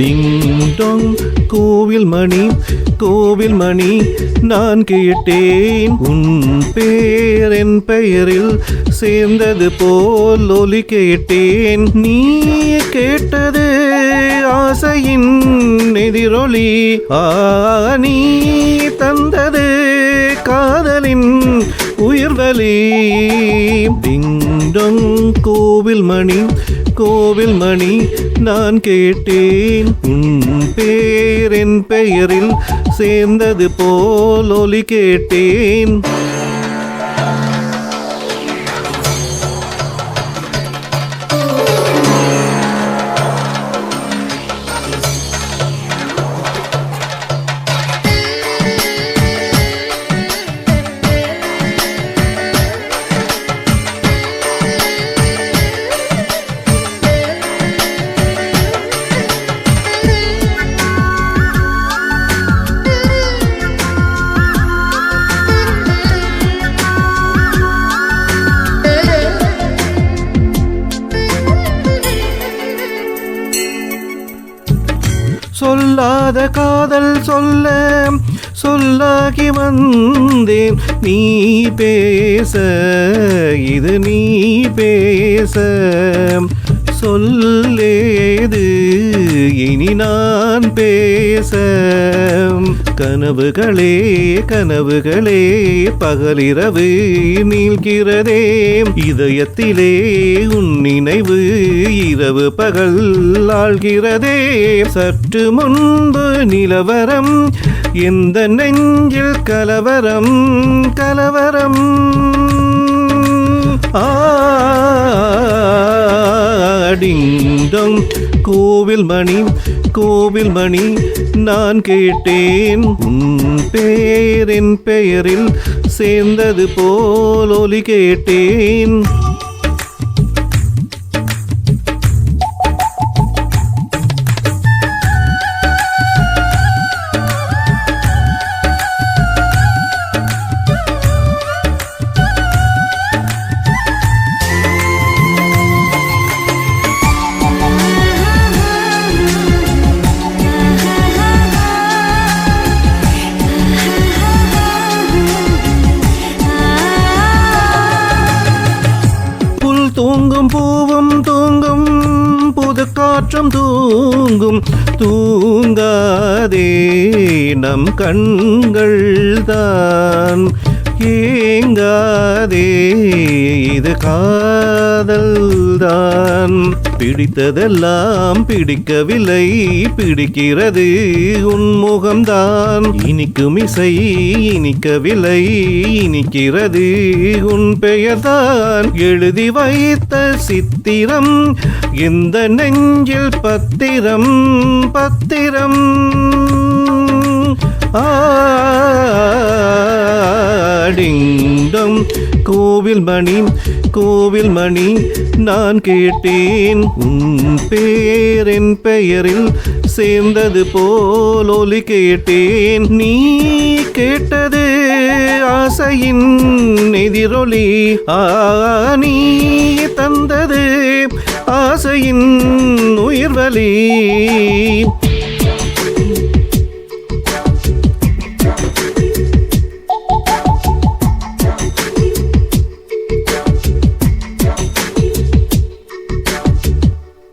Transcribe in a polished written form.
டிங் டொங் கோவில் மணி கோவில் மணி நான் கேட்டேன் உன் பேர் என் பெயரில் சேர்ந்தது போல் ஒலி கேட்டேன் நீ கேட்டது ஆசையின் எதிரொலி நீ தந்தது காதலின் உயிர்வலி டிங் டொங் கோவில் மணி நான் கேட்டேன் உன் பேர் என் பெயரில் சேர்ந்தது போல் ஒலி கேட்டேன் சொல்லாத காதல் சொல்லாகி வந்தேன் நீ பேச இது நீ பேச சொல்லேது இனி நான் பேச கனவுகளே கனவுகளே பகலிரவு நீள்கிறதே இதயத்திலே உன் நினைவு இரவு பகல் ஆள்கிறதே சற்று முன்பு நிலவரம் எந்த நெஞ்சில் கலவரம் கலவரம் டிங் டொங் கோவில் மணி நான் கேட்டேன் உன் பேர் என் பெயரில் சேர்ந்தது போல் ஒலி கேட்டேன் தூங்கும் பூவும் தூங்கும் புது காற்றும் தூங்கும் தூங்காதே நம் கண்கள் தான் ஏங்காதே இது காதல் தான் பிடித்ததெல்லாம் பிடிக்கவில்லை பிடிக்கிறது உன்முகம்தான் இனிக்கும் இசை இனிக்கவில்லை இனிக்கிறது உன் பெயர்தான் எழுதி வைத்த சித்திரம் இந்த நெஞ்சில் பத்திரம் பத்திரம் டிங் டொங் கோவில் மணி நான் கேட்டேன் உன் பேர் என் பெயரில் சேர்ந்தது போல் ஒலி கேட்டேன் நீ கேட்டது ஆசையின் எதிரொலி நீ தந்தது ஆசையின் உயிர்வலி